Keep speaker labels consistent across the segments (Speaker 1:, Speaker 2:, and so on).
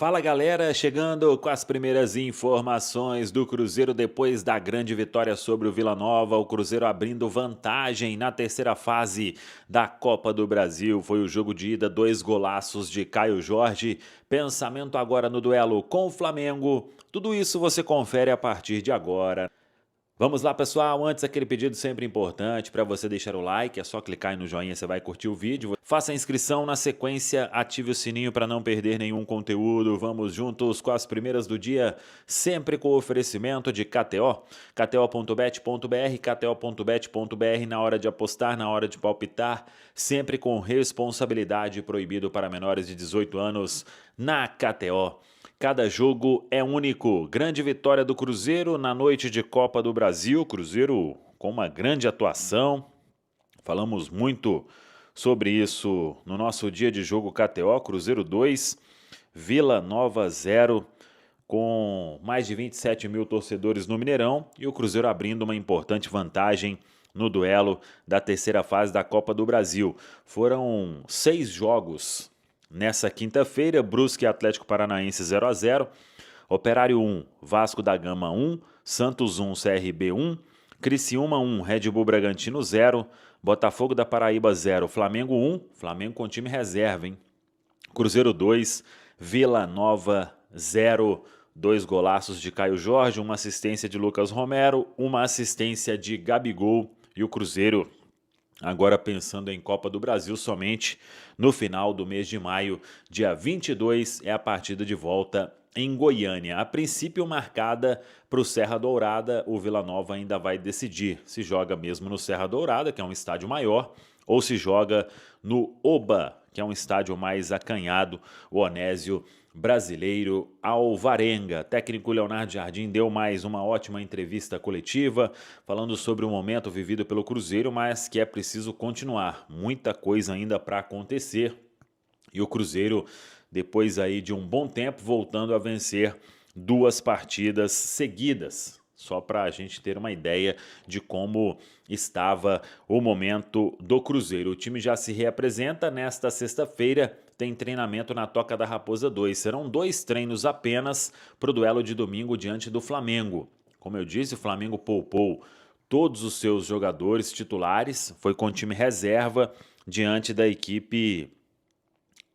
Speaker 1: Fala galera, chegando com as primeiras informações do Cruzeiro depois da grande vitória sobre o Vila Nova. O Cruzeiro abrindo vantagem na terceira fase da Copa do Brasil. Foi o jogo de ida, 2 golaços de Caio Jorge. Pensamento agora no duelo com o Flamengo. Tudo isso você confere a partir de agora. Vamos lá, pessoal, antes aquele pedido sempre importante para você deixar o like, é só clicar aí no joinha, você vai curtir o vídeo. Faça a inscrição, na sequência ative o sininho para não perder nenhum conteúdo. Vamos juntos com as primeiras do dia, sempre com o oferecimento de KTO, kto.bet.br, kto.bet.br, na hora de apostar, na hora de palpitar, sempre com responsabilidade, proibido para menores de 18 anos na KTO. Cada jogo é único. Grande vitória do Cruzeiro na noite de Copa do Brasil. Cruzeiro com uma grande atuação. Falamos muito sobre isso no nosso dia de jogo KTO. Cruzeiro 2, Vila Nova 0, com mais de 27 mil torcedores no Mineirão. E o Cruzeiro abrindo uma importante vantagem no duelo da terceira fase da Copa do Brasil. Foram 6 jogos nessa quinta-feira: Brusque e Atlético Paranaense 0-0, Operário 1, Vasco da Gama 1, Santos 1, CRB 1, Criciúma 1, Red Bull Bragantino 0, Botafogo da Paraíba 0, Flamengo 1, Flamengo com time reserva, hein? Cruzeiro 2, Vila Nova 0, 2 golaços de Caio Jorge, uma assistência de Lucas Romero, uma assistência de Gabigol. E o Cruzeiro agora pensando em Copa do Brasil somente no final do mês de maio, dia 22, é a partida de volta em Goiânia. A princípio marcada para o Serra Dourada, o Vila Nova ainda vai decidir se joga mesmo no Serra Dourada, que é um estádio maior, ou se joga no Oba, que é um estádio mais acanhado, o Onésio Brasileiro Alvarenga. Técnico Leonardo Jardim deu mais uma ótima entrevista coletiva, falando sobre o momento vivido pelo Cruzeiro, mas que é preciso continuar. Muita coisa ainda para acontecer. E o Cruzeiro, depois aí de um bom tempo, voltando a vencer 2 partidas seguidas. Só para a gente ter uma ideia de como estava o momento do Cruzeiro. O time já se reapresenta nesta sexta-feira, tem treinamento na Toca da Raposa 2. Serão 2 treinos apenas para o duelo de domingo diante do Flamengo. Como eu disse, o Flamengo poupou todos os seus jogadores titulares, foi com time reserva diante da equipe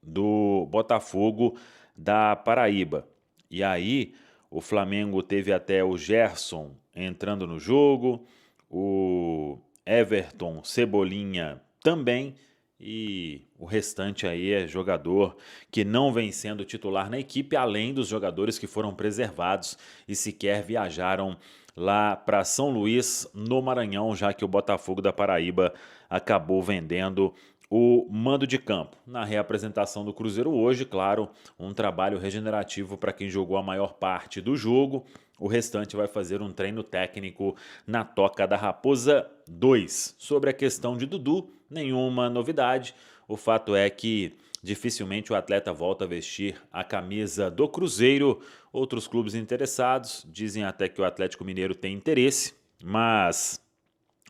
Speaker 1: do Botafogo da Paraíba. E aí o Flamengo teve até o Gerson entrando no jogo, o Everton, Cebolinha também, e o restante aí é jogador que não vem sendo titular na equipe, além dos jogadores que foram preservados e sequer viajaram lá para São Luís, no Maranhão, já que o Botafogo da Paraíba acabou vendendo o mando de campo. Na reapresentação do Cruzeiro hoje, claro, um trabalho regenerativo para quem jogou a maior parte do jogo. O restante vai fazer um treino técnico na Toca da Raposa 2. Sobre a questão de Dudu, nenhuma novidade. O fato é que dificilmente o atleta volta a vestir a camisa do Cruzeiro. Outros clubes interessados dizem até que o Atlético Mineiro tem interesse, mas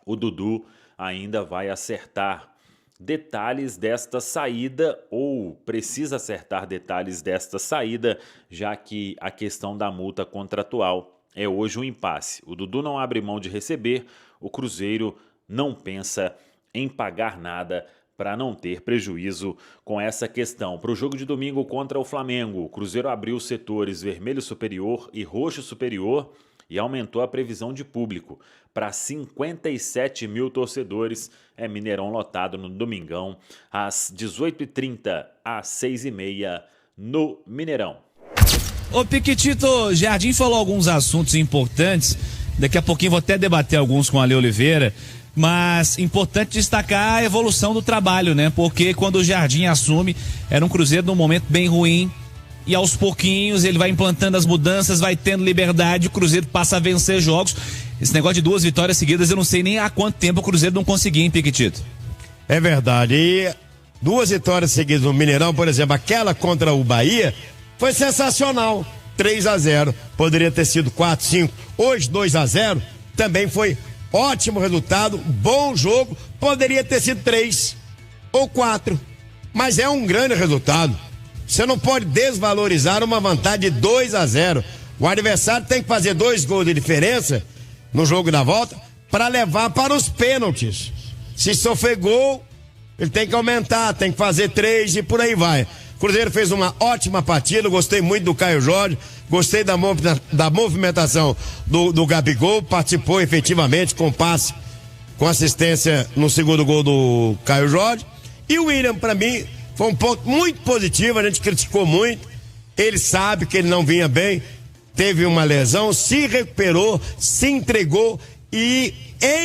Speaker 1: o Dudu ainda vai acertar detalhes desta saída, ou precisa acertar detalhes desta saída, já que a questão da multa contratual é hoje um impasse. O Dudu não abre mão de receber, o Cruzeiro não pensa em pagar nada para não ter prejuízo com essa questão. Para o jogo de domingo contra o Flamengo, o Cruzeiro abriu os setores vermelho superior e roxo superior e aumentou a previsão de público para 57 mil torcedores. É Mineirão lotado no domingão, às 18h30 às 6h30 no Mineirão.
Speaker 2: Ô Piquitito, Jardim falou alguns assuntos importantes, daqui a pouquinho vou até debater alguns com a Ale Oliveira, mas importante destacar a evolução do trabalho, né? Porque quando o Jardim assume, era um Cruzeiro num momento bem ruim, e aos pouquinhos ele vai implantando as mudanças, vai tendo liberdade, o Cruzeiro passa a vencer jogos. Esse negócio de 2 vitórias seguidas, eu não sei nem há quanto tempo o Cruzeiro não conseguia, hein, Piquitito?
Speaker 3: É verdade, e 2 vitórias seguidas no Mineirão, por exemplo, aquela contra o Bahia, foi sensacional, 3-0, poderia ter sido 4-5, hoje 2-0, também foi ótimo resultado, bom jogo, poderia ter sido 3 ou 4, mas é um grande resultado. Você não pode desvalorizar uma vantagem de 2-0. O adversário tem que fazer 2 gols de diferença no jogo da volta para levar para os pênaltis. Se sofrer gol, ele tem que aumentar, tem que fazer 3 e por aí vai. O Cruzeiro fez uma ótima partida, gostei muito do Caio Jorge, gostei da movimentação do Gabigol, participou efetivamente com passe, com assistência no segundo gol do Caio Jorge. E o William, para mim, foi um ponto muito positivo, a gente criticou muito, ele sabe que ele não vinha bem, teve uma lesão, se recuperou, se entregou e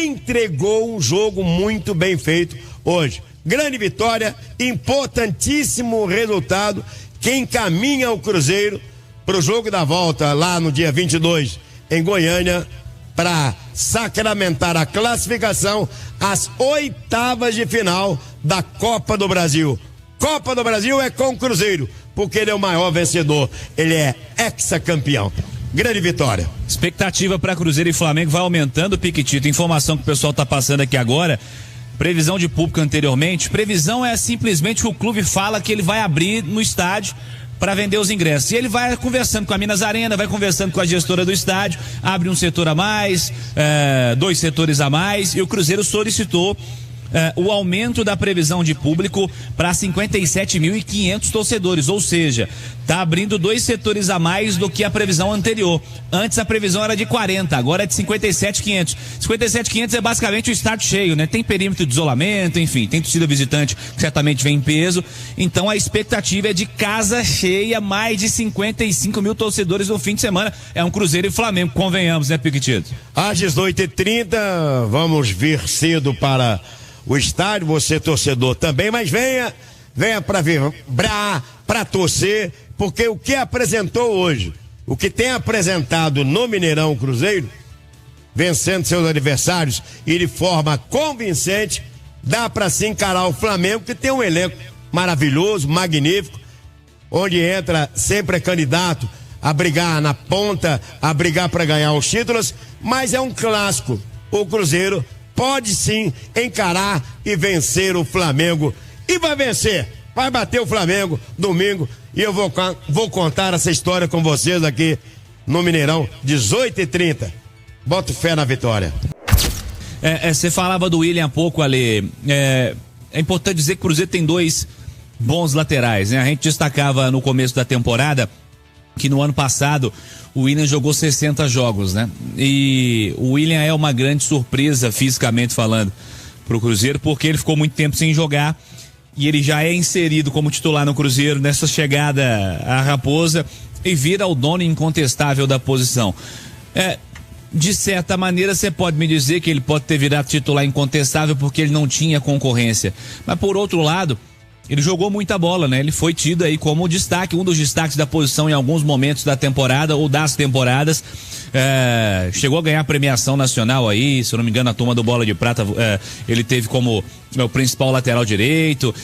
Speaker 3: entregou um jogo muito bem feito hoje. Grande vitória, importantíssimo resultado que encaminha o Cruzeiro para o jogo da volta lá no dia 22 em Goiânia para sacramentar a classificação às 8ª de final da Copa do Brasil. Copa do Brasil é com o Cruzeiro, porque ele é o maior vencedor, ele é hexacampeão. Grande vitória.
Speaker 2: Expectativa para Cruzeiro e Flamengo vai aumentando, Piquitito. Informação que o pessoal tá passando aqui agora. Previsão de público anteriormente. Previsão é simplesmente que o clube fala que ele vai abrir no estádio para vender os ingressos. E ele vai conversando com a Minas Arena, vai conversando com a gestora do estádio, abre um setor a mais, 2 setores a mais, e o Cruzeiro solicitou o aumento da previsão de público para 57.500 torcedores, ou seja, tá abrindo 2 setores a mais do que a previsão anterior. Antes a previsão era de 40, agora é de 57.500. 57.500 é basicamente o estádio cheio, né? Tem perímetro de isolamento, enfim, tem torcida visitante que certamente vem em peso. Então a expectativa é de casa cheia, mais de 55 mil torcedores no fim de semana. É um Cruzeiro e Flamengo, convenhamos, né, Piquetito?
Speaker 3: Às 18h30, vamos vir cedo para o estádio, você torcedor também, mas venha para vibrar, para torcer, porque o que apresentou hoje, o que tem apresentado no Mineirão Cruzeiro, vencendo seus adversários e de forma convincente, dá para se encarar o Flamengo, que tem um elenco maravilhoso, magnífico, onde entra, sempre é candidato a brigar na ponta, a brigar para ganhar os títulos, mas é um clássico. O Cruzeiro pode sim encarar e vencer o Flamengo. E vai vencer, vai bater o Flamengo domingo. E eu vou contar essa história com vocês aqui no Mineirão, 18h30. Boto fé na vitória.
Speaker 2: Você falava do William há pouco, Ale. É importante dizer que o Cruzeiro tem 2 bons laterais, né? A gente destacava no começo da temporada que no ano passado o William jogou 60 jogos, né? E o William é uma grande surpresa, fisicamente falando, pro Cruzeiro, porque ele ficou muito tempo sem jogar e ele já é inserido como titular no Cruzeiro nessa chegada à Raposa e vira o dono incontestável da posição. De certa maneira, você pode me dizer que ele pode ter virado titular incontestável porque ele não tinha concorrência. Mas por outro lado, ele jogou muita bola, né? Ele foi tido aí como destaque, um dos destaques da posição em alguns momentos da temporada ou das temporadas. Chegou a ganhar premiação nacional aí, se eu não me engano, a turma do Bola de Prata, ele teve como o principal lateral direito.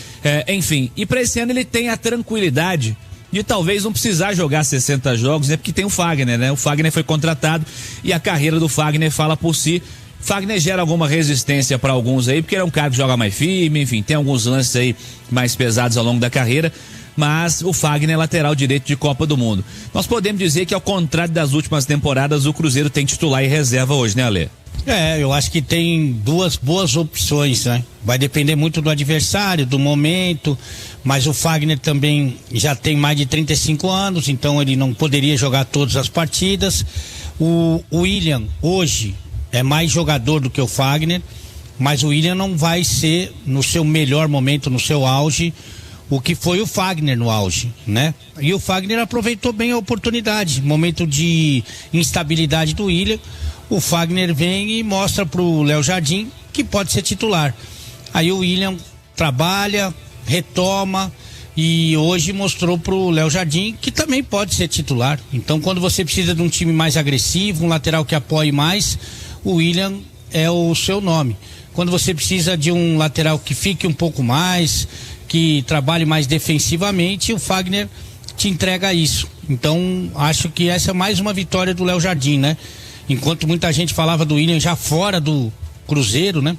Speaker 2: Enfim, e para esse ano ele tem a tranquilidade de talvez não precisar jogar 60 jogos, né? Porque tem o Fagner, né? O Fagner foi contratado e a carreira do Fagner fala por si. Fagner gera alguma resistência para alguns aí, porque ele é um cara que joga mais firme, enfim, tem alguns lances aí mais pesados ao longo da carreira, mas o Fagner é lateral direito de Copa do Mundo. Nós podemos dizer que, ao contrário das últimas temporadas, o Cruzeiro tem titular e reserva hoje, né, Ale?
Speaker 4: Eu acho que tem 2 boas opções, né? Vai depender muito do adversário, do momento, mas o Fagner também já tem mais de 35 anos, então ele não poderia jogar todas as partidas. O William, hoje, é mais jogador do que o Fagner, mas o William não vai ser no seu melhor momento, no seu auge, o que foi o Fagner no auge, né? E o Fagner aproveitou bem a oportunidade, momento de instabilidade do William, o Fagner vem e mostra pro Léo Jardim que pode ser titular. Aí o William trabalha, retoma e hoje mostrou pro Léo Jardim que também pode ser titular. Então, quando você precisa de um time mais agressivo, um lateral que apoie mais, o William é o seu nome. Quando você precisa de um lateral que fique um pouco mais, que trabalhe mais defensivamente, o Fagner te entrega isso. Então, acho que essa é mais uma vitória do Léo Jardim, né? Enquanto muita gente falava do William já fora do Cruzeiro, né?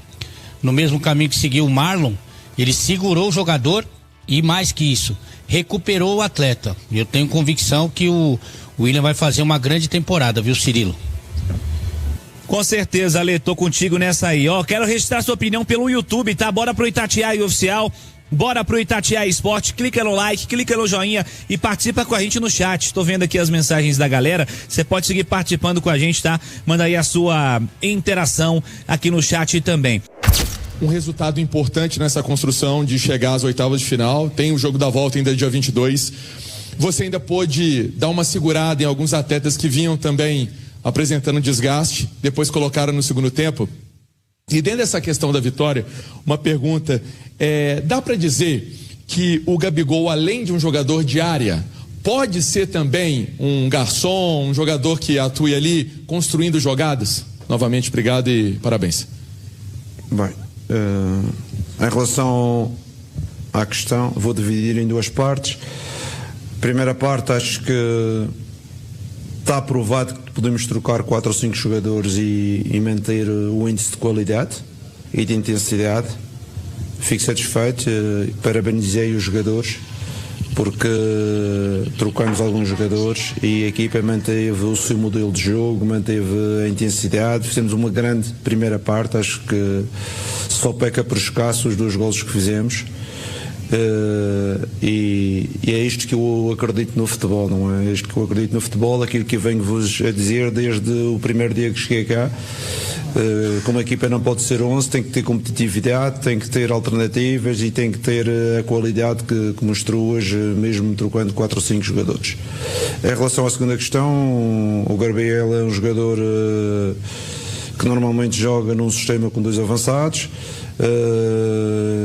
Speaker 4: No mesmo caminho que seguiu o Marlon, ele segurou o jogador e, mais que isso, recuperou o atleta. Eu tenho convicção que o William vai fazer uma grande temporada, viu, Cirilo?
Speaker 2: Com certeza, Ale, tô contigo nessa aí. Ó, quero registrar sua opinião pelo YouTube, tá? Bora pro Itatiaia Oficial, bora pro Itatiaia Esporte, clica no like, clica no joinha e participa com a gente no chat. Tô vendo aqui as mensagens da galera, você pode seguir participando com a gente, tá? Manda aí a sua interação aqui no chat também.
Speaker 5: Um resultado importante nessa construção de chegar às oitavas de final, tem o jogo da volta ainda dia 22. Você ainda pôde dar uma segurada em alguns atletas que vinham também apresentando desgaste, depois colocaram no segundo tempo. E dentro dessa questão da vitória, uma pergunta, dá para dizer que o Gabigol, além de um jogador de área, pode ser também um garçom, um jogador que atue ali construindo jogadas? Novamente, obrigado e parabéns.
Speaker 6: Bem, em relação à questão, vou dividir em duas partes. Primeira parte, acho que está provado que podemos trocar 4 ou 5 jogadores e manter o índice de qualidade e de intensidade. Fico satisfeito, parabenizei os jogadores porque trocamos alguns jogadores e a equipa manteve o seu modelo de jogo, manteve a intensidade, fizemos uma grande primeira parte, acho que só peca por escasso os 2 golos que fizemos. E é isto que eu acredito no futebol, não é? É isto que eu acredito no futebol, aquilo que eu venho-vos a dizer desde o primeiro dia que cheguei cá. Como a equipa não pode ser 11, tem que ter competitividade, tem que ter alternativas e tem que ter a qualidade que mostrou hoje, mesmo trocando 4 ou 5 jogadores. Em relação à segunda questão, o Gabriel é um jogador que normalmente joga num sistema com 2 avançados.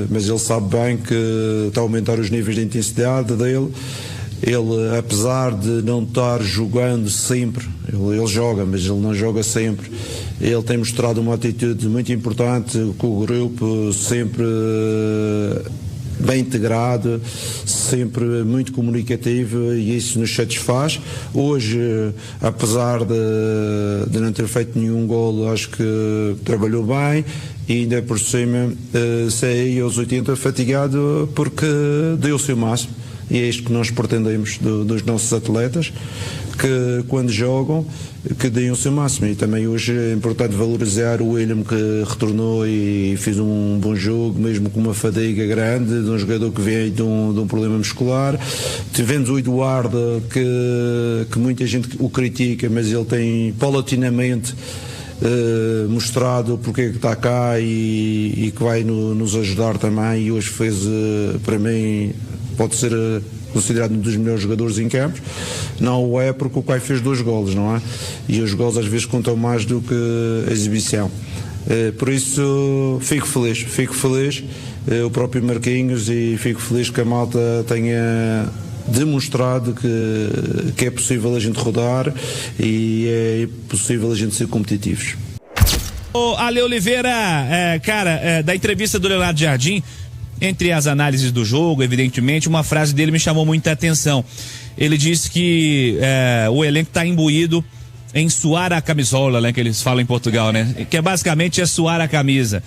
Speaker 6: Mas ele sabe bem que está a aumentar os níveis de intensidade dele. Ele, apesar de não estar jogando sempre, ele joga, mas ele não joga sempre. Ele tem mostrado uma atitude muito importante com o grupo, sempre bem integrado, sempre muito comunicativo, e isso nos satisfaz. Hoje, apesar de não ter feito nenhum golo, acho que trabalhou bem e ainda por cima saí aos 80 fatigado porque deu o seu máximo. E é isto que nós pretendemos dos nossos atletas, que quando jogam, que deem o seu máximo. E também hoje é importante valorizar o William, que retornou e fez um bom jogo, mesmo com uma fadiga grande, de um jogador que vem de um problema muscular. Tivemos o Eduardo, que muita gente o critica, mas ele tem paulatinamente mostrado porque é que está cá e que vai nos ajudar também, e hoje fez, para mim, pode ser considerado um dos melhores jogadores em campo. Não o é porque o Caio fez 2 golos, não é? E os golos às vezes contam mais do que a exibição. Por isso fico feliz, o próprio Marquinhos, e fico feliz que a malta tenha demonstrado que é possível a gente rodar e é possível a gente ser competitivos.
Speaker 2: O Ale Oliveira, da entrevista do Leonardo Jardim, entre as análises do jogo, evidentemente, uma frase dele me chamou muita atenção. Ele disse que o elenco está imbuído em suar a camisola, né, que eles falam em Portugal, né? Que basicamente é suar a camisa.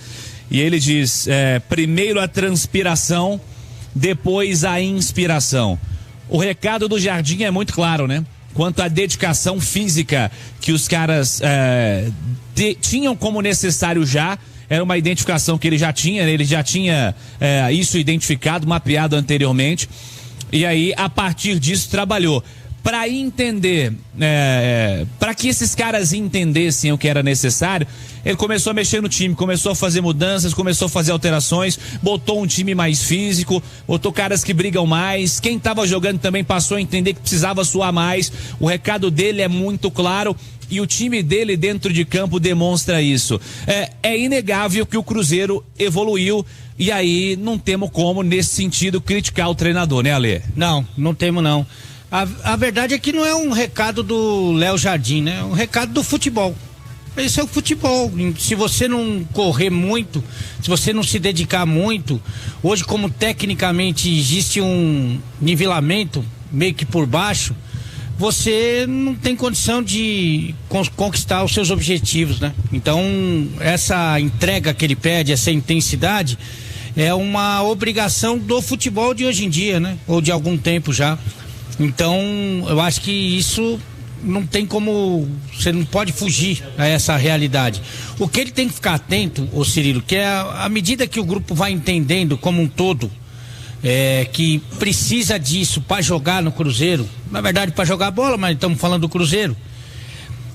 Speaker 2: E ele diz, primeiro a transpiração, depois a inspiração. O recado do Jardim é muito claro, né? Quanto à dedicação física que os caras tinham como necessário já. Era uma identificação que ele já tinha isso identificado, mapeado anteriormente. E aí, a partir disso, trabalhou. Para entender, para que esses caras entendessem o que era necessário, ele começou a mexer no time, começou a fazer mudanças, começou a fazer alterações, botou um time mais físico, botou caras que brigam mais. Quem estava jogando também passou a entender que precisava suar mais. O recado dele é muito claro e o time dele dentro de campo demonstra isso. É inegável que o Cruzeiro evoluiu e aí não temos como, nesse sentido, criticar o treinador, né, Ale?
Speaker 4: Não temos não. A verdade é que não é um recado do Léo Jardim, né? É um recado do futebol. Esse é o futebol. Se você não correr muito, se você não se dedicar muito, hoje, como tecnicamente existe um nivelamento meio que por baixo, você não tem condição de conquistar os seus objetivos, né? Então, essa entrega que ele pede, essa intensidade, é uma obrigação do futebol de hoje em dia, né? Ou de algum tempo já. Então, eu acho que isso não tem como, você não pode fugir a essa realidade. O que ele tem que ficar atento, ô Cirilo, que é à medida que o grupo vai entendendo como um todo, que precisa disso para jogar no Cruzeiro, na verdade para jogar bola, mas estamos falando do Cruzeiro,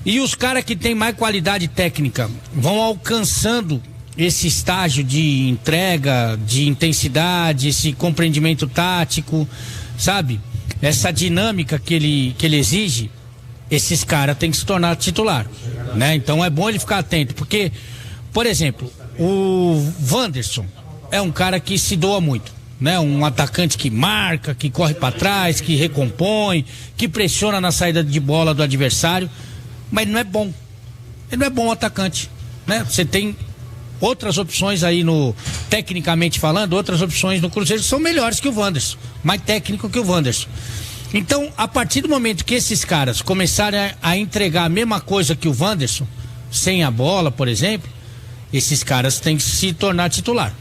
Speaker 4: e os caras que têm mais qualidade técnica vão alcançando esse estágio de entrega, de intensidade, esse compreendimento tático, sabe? Essa dinâmica que ele exige, esses caras têm que se tornar titular, né? Então é bom ele ficar atento, porque, por exemplo, o Wanderson é um cara que se doa muito, né? Um atacante que marca, que corre para trás, que recompõe, que pressiona na saída de bola do adversário, mas não é bom. Ele não é bom atacante, né? Você tem outras opções aí tecnicamente falando, outras opções no Cruzeiro que são melhores que o Wanderson, mais técnico que o Wanderson. Então, a partir do momento que esses caras começarem a entregar a mesma coisa que o Wanderson, sem a bola, por exemplo, esses caras têm que se tornar titular,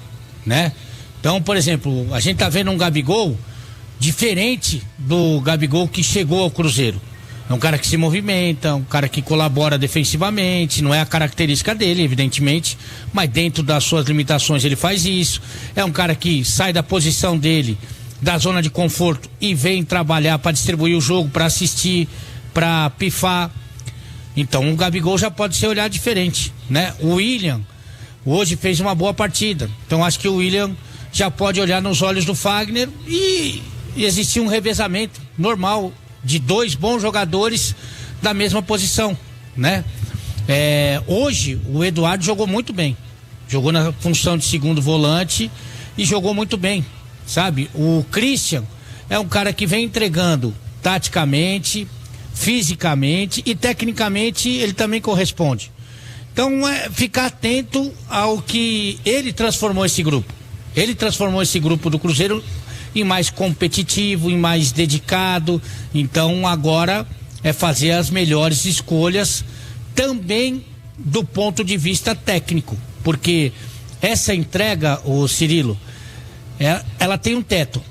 Speaker 4: né? Então, por exemplo, a gente tá vendo um Gabigol diferente do Gabigol que chegou ao Cruzeiro. É um cara que se movimenta, um cara que colabora defensivamente, não é a característica dele, evidentemente, mas dentro das suas limitações ele faz isso. É um cara que sai da posição dele, da zona de conforto, e vem trabalhar para distribuir o jogo, para assistir, para pifar. Então o Gabigol já pode ser olhado diferente, né? O William hoje fez uma boa partida, então acho que o William já pode olhar nos olhos do Fagner e existir um revezamento normal de dois bons jogadores da mesma posição, né? Hoje o Eduardo jogou muito bem, jogou na função de segundo volante e jogou muito bem, sabe? O Christian é um cara que vem entregando taticamente, fisicamente e tecnicamente ele também corresponde. Então ficar atento ao que ele transformou esse grupo. Ele transformou esse grupo do Cruzeiro em mais competitivo, em mais dedicado. Então agora é fazer as melhores escolhas também do ponto de vista técnico, porque essa entrega, o Cirilo, ela tem um teto.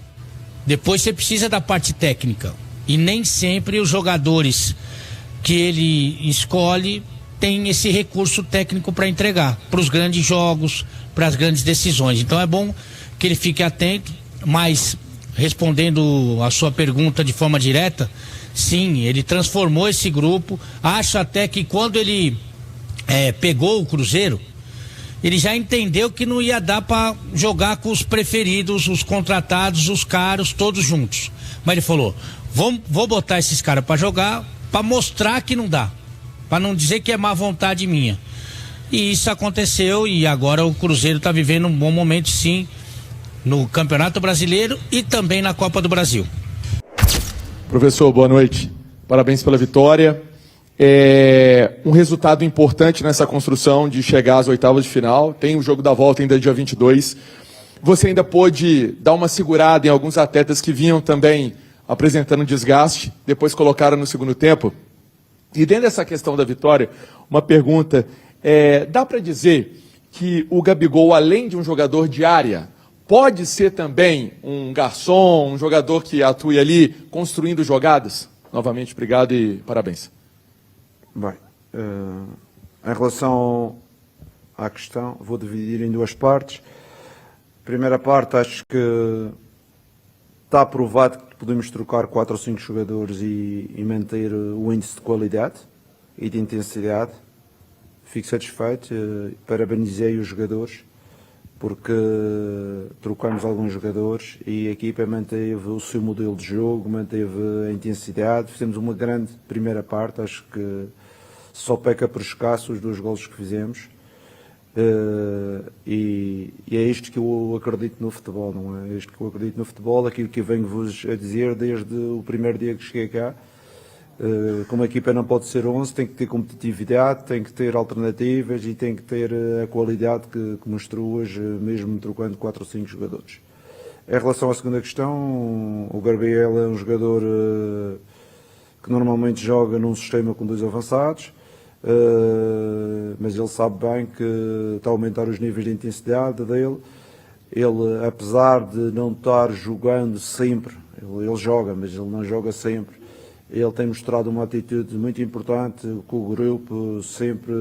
Speaker 4: Depois você precisa da parte técnica e nem sempre os jogadores que ele escolhe têm esse recurso técnico para entregar para os grandes jogos, para as grandes decisões. Então é bom que ele fique atento. Mas, respondendo a sua pergunta de forma direta, sim, ele transformou esse grupo. Acho até que quando ele pegou o Cruzeiro, ele já entendeu que não ia dar para jogar com os preferidos, os contratados, os caros, todos juntos. Mas ele falou, vou botar esses caras para jogar, para mostrar que não dá, para não dizer que é má vontade minha. E isso aconteceu e agora o Cruzeiro está vivendo um bom momento, sim, no Campeonato Brasileiro e também na Copa do Brasil.
Speaker 5: Professor, boa noite. Parabéns pela vitória. Um resultado importante nessa construção de chegar às oitavas de final. Tem o jogo da volta ainda dia 22. Você ainda pôde dar uma segurada em alguns atletas que vinham também apresentando desgaste, depois colocaram no segundo tempo. E dentro dessa questão da vitória, uma pergunta. Dá para dizer que o Gabigol, além de um jogador de área, pode ser também um garçom, um jogador que atue ali construindo jogadas? Novamente, obrigado e parabéns.
Speaker 6: Bem, em relação à questão, vou dividir em duas partes. Primeira parte, acho que está provado que podemos trocar 4 ou 5 jogadores e manter o índice de qualidade e de intensidade. Fico satisfeito, parabenizei os jogadores, porque trocamos alguns jogadores e a equipa manteve o seu modelo de jogo, manteve a intensidade, fizemos uma grande primeira parte, acho que só peca por escasso os 2 golos que fizemos, e é isto que eu acredito no futebol, não é? É isto que eu acredito no futebol, aquilo que eu venho-vos a dizer desde o primeiro dia que cheguei cá. Como a equipa não pode ser 11, tem que ter competitividade, tem que ter alternativas e tem que ter a qualidade que mostrou hoje, mesmo trocando 4 ou 5 jogadores. Em relação à segunda questão, o Gabriel é um jogador que normalmente joga num sistema com 2 avançados, mas ele sabe bem que está a aumentar os níveis de intensidade dele Ele, apesar de não estar jogando sempre, ele joga, mas ele não joga sempre. Ele tem mostrado uma atitude muito importante com o grupo, sempre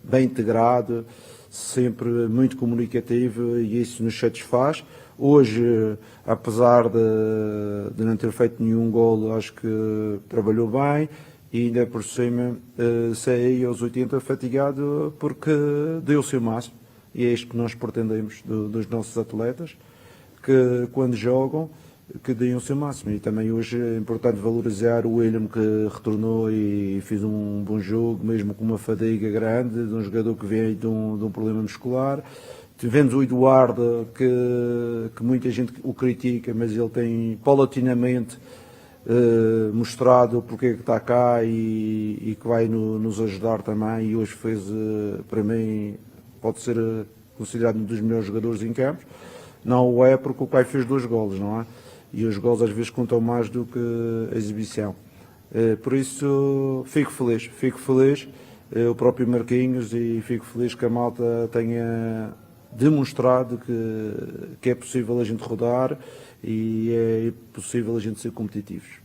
Speaker 6: bem integrado, sempre muito comunicativo, e isso nos satisfaz. Hoje, apesar de não ter feito nenhum golo, acho que trabalhou bem, e ainda por cima saí aos 80 fatigado porque deu o seu máximo. E é isto que nós pretendemos dos nossos atletas, que quando jogam, que deem o seu máximo. E também hoje é importante valorizar o William, que retornou e fez um bom jogo, mesmo com uma fadiga grande, de um jogador que vem de um problema muscular. Tivemos o Eduardo, que muita gente o critica, mas ele tem paulatinamente mostrado porque é que está cá e que vai nos ajudar também. E hoje fez, para mim, pode ser considerado um dos melhores jogadores em campo. Não o é porque o pai fez 2 golos, não é? E os golos às vezes contam mais do que a exibição. Por isso fico feliz, o próprio Marquinhos, e fico feliz que a malta tenha demonstrado que é possível a gente rodar e é possível a gente ser competitivos.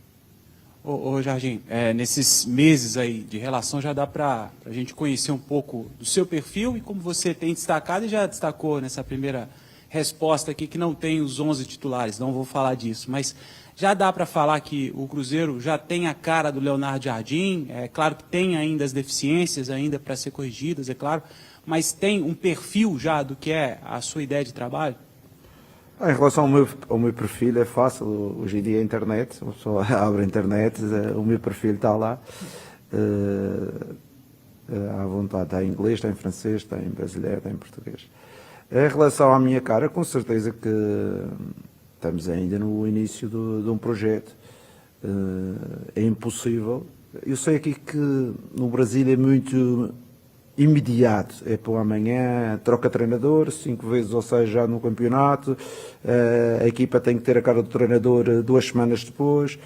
Speaker 7: Ô Jardim, nesses meses aí de relação já dá para a gente conhecer um pouco do seu perfil e como você tem destacado, e já destacou nessa primeira resposta aqui que não tem os 11 titulares, não vou falar disso, mas já dá para falar que o Cruzeiro já tem a cara do Leonardo Jardim. É claro que tem ainda as deficiências ainda para ser corrigidas, é claro, mas tem um perfil já do que é a sua ideia de trabalho?
Speaker 6: Em relação ao meu perfil, é fácil. Hoje em dia a internet, a pessoa abre a internet, o meu perfil está lá, à vontade. Está em inglês, está em francês, está em brasileiro, está em português. Em relação à minha cara, com certeza que estamos ainda no início de um projeto. É impossível. Eu sei aqui que no Brasil é muito imediato, é para o amanhã, troca treinador 5 vezes ou 6 já no campeonato, a equipa tem que ter a cara do treinador 2 semanas depois.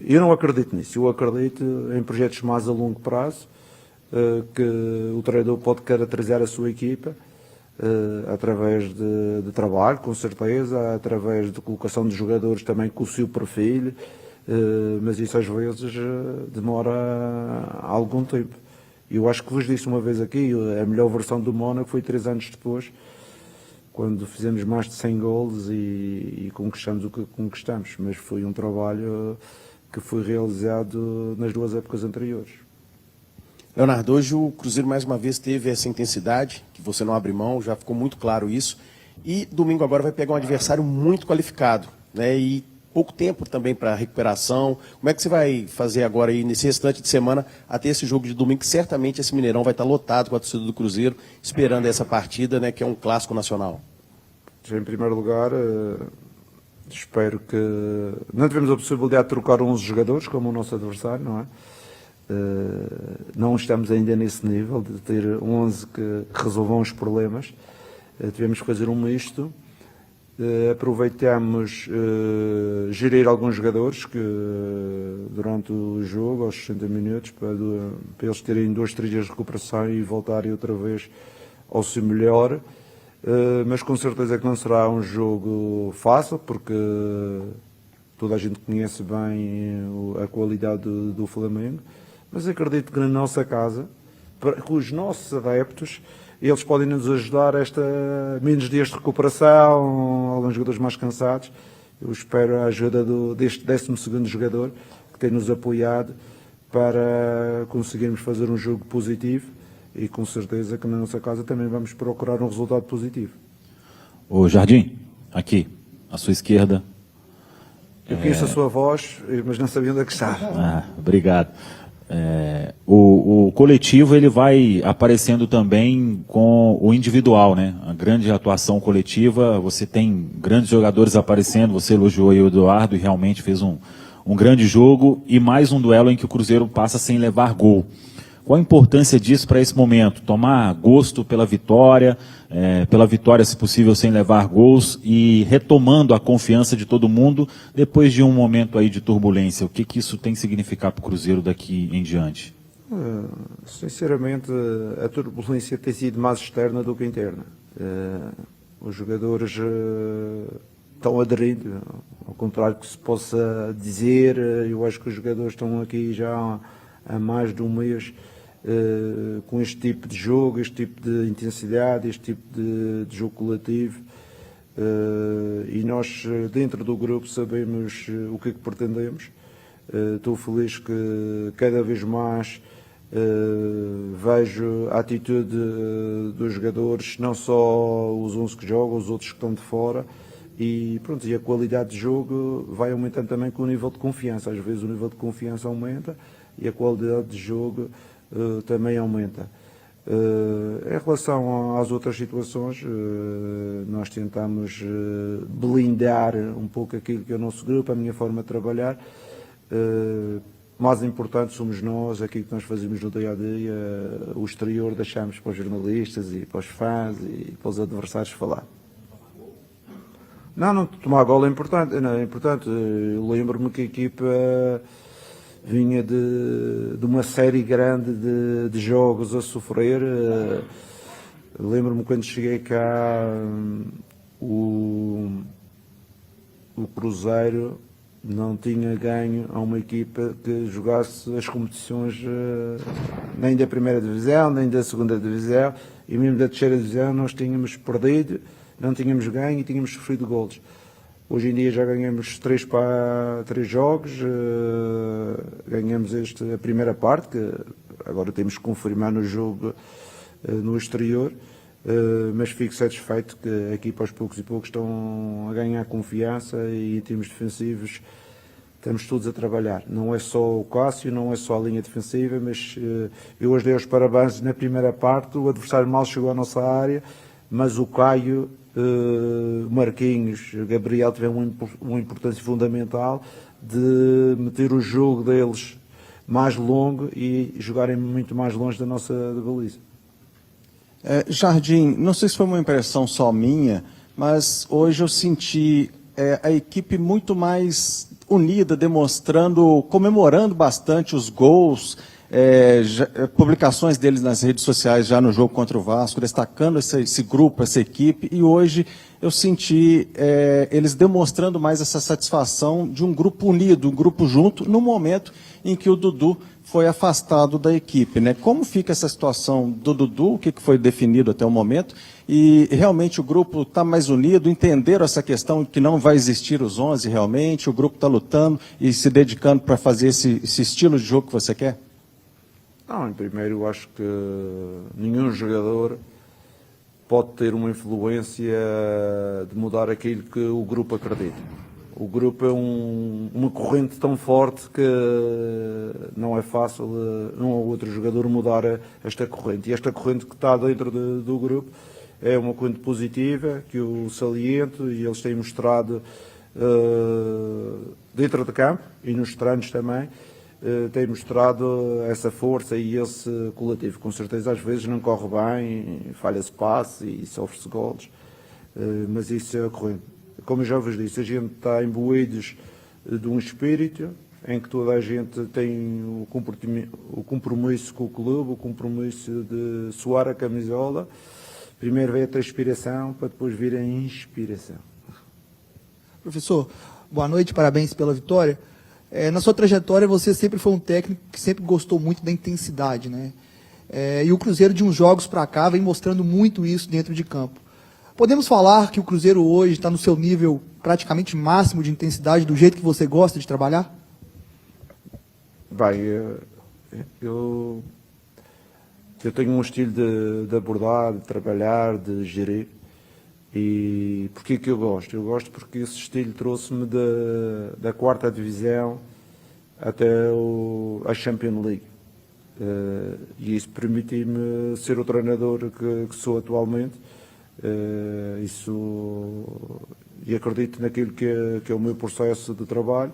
Speaker 6: Eu não acredito nisso, eu acredito em projetos mais a longo prazo, que o treinador pode caracterizar a sua equipa através de trabalho, com certeza, através de colocação de jogadores também com o seu perfil, mas isso às vezes demora algum tempo. Eu acho que vos disse uma vez aqui, a melhor versão do Mónaco foi 3 anos depois, quando fizemos mais de 100 golos e conquistamos o que conquistamos, mas foi um trabalho que foi realizado nas 2 épocas anteriores.
Speaker 8: Leonardo, hoje o Cruzeiro mais uma vez teve essa intensidade, que você não abre mão, já ficou muito claro isso, e domingo agora vai pegar um adversário muito qualificado, né, e pouco tempo também para recuperação. Como é que você vai fazer agora aí nesse restante de semana até esse jogo de domingo, que certamente esse Mineirão vai estar lotado com a torcida do Cruzeiro, esperando essa partida, né, que é um clássico nacional?
Speaker 6: Em primeiro lugar, espero que não tivemos a possibilidade de trocar 11 jogadores como o nosso adversário, não é? Não estamos ainda nesse nível de ter 11 que resolvam os problemas. Tivemos que fazer um misto. Aproveitamos gerir alguns jogadores que durante o jogo, aos 60 minutos, para eles terem 2, 3 dias de recuperação e voltarem outra vez ao seu melhor, mas com certeza que não será um jogo fácil, porque toda a gente conhece bem a qualidade do Flamengo, mas acredito que na nossa casa, com os nossos adeptos, eles podem nos ajudar menos dias de recuperação, alguns jogadores mais cansados. Eu espero a ajuda deste 12º jogador, que tem nos apoiado, para conseguirmos fazer um jogo positivo, e com certeza que na nossa casa também vamos procurar um resultado positivo.
Speaker 1: Ô Jardim, aqui, à sua esquerda.
Speaker 6: Eu conheço a sua voz, mas não sabia onde é que está.
Speaker 1: Obrigado. O coletivo ele vai aparecendo também com o individual, né? A grande atuação coletiva, você tem grandes jogadores aparecendo, você elogiou aí o Eduardo e realmente fez um grande jogo, e mais um duelo em que o Cruzeiro passa sem levar gol. Qual a importância disso para esse momento? Tomar gosto pela vitória, se possível sem levar gols, e retomando a confiança de todo mundo depois de um momento aí de turbulência. O que isso tem significado para o Cruzeiro daqui em diante?
Speaker 6: Sinceramente, a turbulência tem sido mais externa do que interna. Os jogadores estão aderindo, ao contrário que se possa dizer. Eu acho que os jogadores estão aqui já há mais de um mês com este tipo de jogo, este tipo de intensidade, este tipo de jogo coletivo. E nós, dentro do grupo, sabemos o que é que pretendemos. Estou feliz que cada vez mais vejo a atitude dos jogadores, não só os 11 que jogam, os outros que estão de fora, e pronto, e a qualidade de jogo vai aumentando também com o nível de confiança. Às vezes o nível de confiança aumenta e a qualidade de jogo também aumenta. Em relação às outras situações, nós tentamos blindar um pouco aquilo que é o nosso grupo, a minha forma de trabalhar. Mais importante somos nós, aquilo que nós fazemos no dia a dia. O exterior deixamos para os jornalistas e para os fãs e para os adversários falar. Não tomar gol é importante. Não, é importante. Eu lembro-me que a equipa vinha de uma série grande de jogos a sofrer. Lembro-me quando cheguei cá, o Cruzeiro não tinha ganho a uma equipa que jogasse as competições nem da primeira divisão, nem da segunda divisão, e mesmo da terceira divisão nós tínhamos perdido, não tínhamos ganho e tínhamos sofrido golos. Hoje em dia já ganhamos 3 jogos, ganhamos a primeira parte, que agora temos que confirmar no jogo no exterior, mas fico satisfeito que aqui aos poucos e poucos estão a ganhar confiança e em termos defensivos estamos todos a trabalhar. Não é só o Cássio, não é só a linha defensiva, mas eu hoje dei os parabéns na primeira parte. O adversário mal chegou à nossa área, mas o Caio, Marquinhos, Gabriel tiveram uma importância fundamental de meter o jogo deles mais longo e jogarem muito mais longe da nossa baliza.
Speaker 9: Jardim, não sei se foi uma impressão só minha, mas hoje eu senti a equipe muito mais unida, comemorando bastante os gols, publicações deles nas redes sociais já no jogo contra o Vasco, destacando esse grupo, essa equipe, e hoje eu senti eles demonstrando mais essa satisfação de um grupo unido, um grupo junto, no momento em que o Dudu foi afastado da equipe, né? Como fica essa situação do Dudu, o que foi definido até o momento, e realmente o grupo está mais unido, entenderam essa questão que não vai existir os 11 realmente, o grupo está lutando e se dedicando para fazer esse estilo de jogo que você quer?
Speaker 6: Não, em primeiro eu acho que nenhum jogador pode ter uma influência de mudar aquilo que o grupo acredita. O grupo é uma corrente tão forte que não é fácil um ou outro jogador mudar esta corrente. E esta corrente que está dentro do grupo é uma corrente positiva, que eu saliento, e eles têm mostrado dentro de campo e nos treinos também, têm mostrado essa força e esse coletivo. Com certeza às vezes não corre bem, falha-se passe e sofre-se golos, mas isso é a corrente. Como eu já vos disse, a gente está imbuídos de um espírito em que toda a gente tem o compromisso com o clube, o compromisso de suar a camisola. Primeiro vem a transpiração, para depois vir a inspiração.
Speaker 10: Professor, boa noite, parabéns pela vitória. Na sua trajetória, você sempre foi um técnico que sempre gostou muito da intensidade, né? E o Cruzeiro, de uns jogos para cá, vem mostrando muito isso dentro de campo. Podemos falar que o Cruzeiro hoje está no seu nível praticamente máximo de intensidade, do jeito que você gosta de trabalhar?
Speaker 6: Bem, eu tenho um estilo de abordar, de trabalhar, de gerir. E porquê que eu gosto? Eu gosto porque esse estilo trouxe-me da 4ª divisão até a Champions League. E isso permitiu-me ser o treinador que sou atualmente. E acredito naquilo que é o meu processo de trabalho,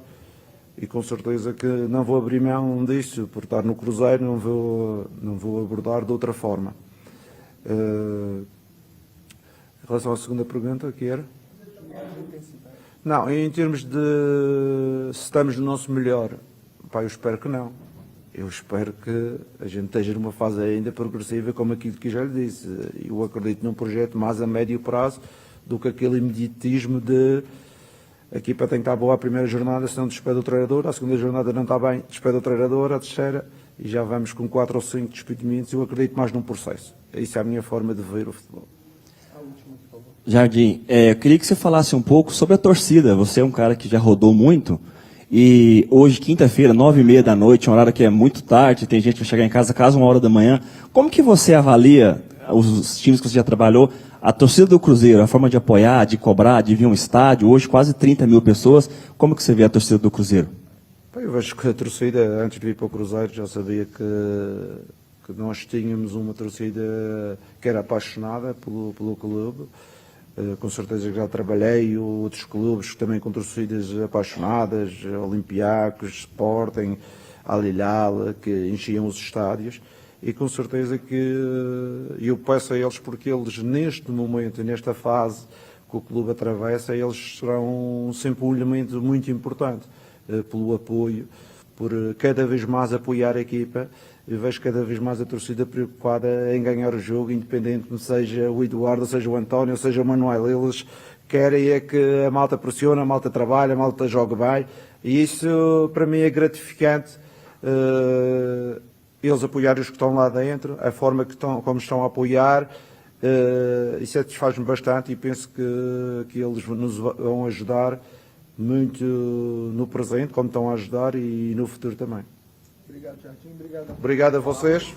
Speaker 6: e com certeza que não vou abrir mão disso. Por estar no Cruzeiro não vou abordar de outra forma. Em relação à segunda pergunta, que era? Não, em termos de se estamos no nosso melhor, pá, eu espero que não. eu espero que a gente esteja numa fase ainda progressiva como aquilo que já lhe disse. Eu acredito num projeto mais a médio prazo do que aquele imediatismo de a equipa tem que estar boa a primeira jornada, senão despede o treinador, a segunda jornada não está bem, despede o treinador, a terceira, e já vamos com 4 ou 5 despedimentos. Eu acredito mais num processo. Isso é a minha forma de ver o futebol.
Speaker 11: Jardim, eu queria que você falasse um pouco sobre a torcida. Você é um cara que já rodou muito, e hoje, quinta-feira, 9h30 da noite, um horário que é muito tarde, tem gente que vai chegar em casa quase 1h da manhã. Como que você avalia os times que você já trabalhou, a torcida do Cruzeiro, a forma de apoiar, de cobrar, de vir a um estádio, hoje quase 30 mil pessoas, como que você vê a torcida do Cruzeiro?
Speaker 6: Eu vejo que a torcida, antes de vir para o Cruzeiro, já sabia que nós tínhamos uma torcida que era apaixonada pelo clube. Com certeza que já trabalhei outros clubes também com torcidas apaixonadas, Olympiacos, Sporting, Al Hilal, que enchiam os estádios. E com certeza que eu peço a eles, porque eles neste momento, nesta fase que o clube atravessa, eles serão sempre um elemento muito importante pelo apoio, por cada vez mais apoiar a equipa. Eu vejo cada vez mais a torcida preocupada em ganhar o jogo, independente que seja o Eduardo, seja o António, seja o Manuel. Eles querem é que a malta pressione, a malta trabalhe, a malta jogue bem, e isso para mim é gratificante. Eles apoiarem os que estão lá dentro, a forma como estão a apoiar, isso satisfaz-me bastante, e penso que eles nos vão ajudar muito no presente, como estão a ajudar, e no futuro também.
Speaker 10: Obrigado, Jardim. Obrigado.
Speaker 6: Obrigado a vocês.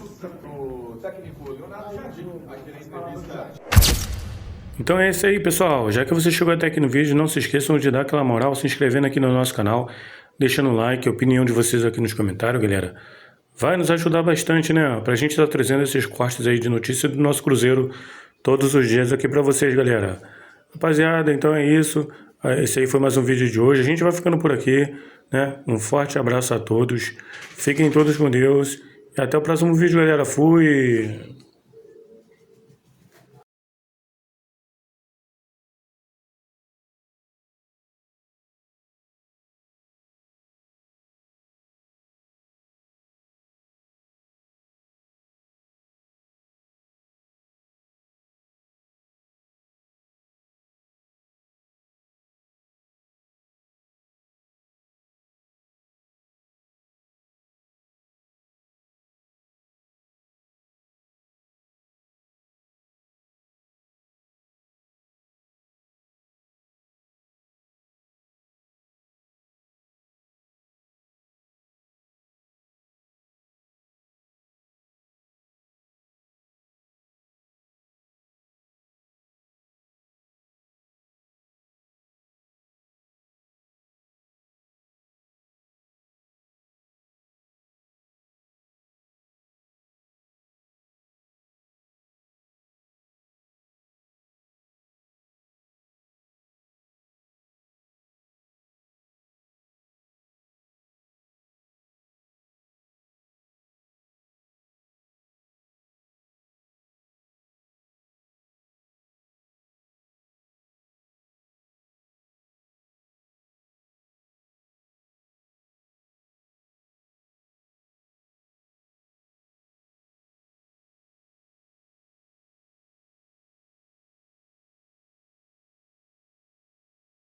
Speaker 12: Então é isso aí, pessoal. Já que você chegou até aqui no vídeo, não se esqueçam de dar aquela moral, se inscrevendo aqui no nosso canal, deixando o like, a opinião de vocês aqui nos comentários, galera. Vai nos ajudar bastante, né? Pra gente estar trazendo esses cortes aí de notícia do nosso Cruzeiro todos os dias aqui pra vocês, galera. Rapaziada, então é isso. Esse aí foi mais um vídeo de hoje. A gente vai ficando por aqui, né? Um forte abraço a todos. Fiquem todos com Deus. E até o próximo vídeo, galera. Fui!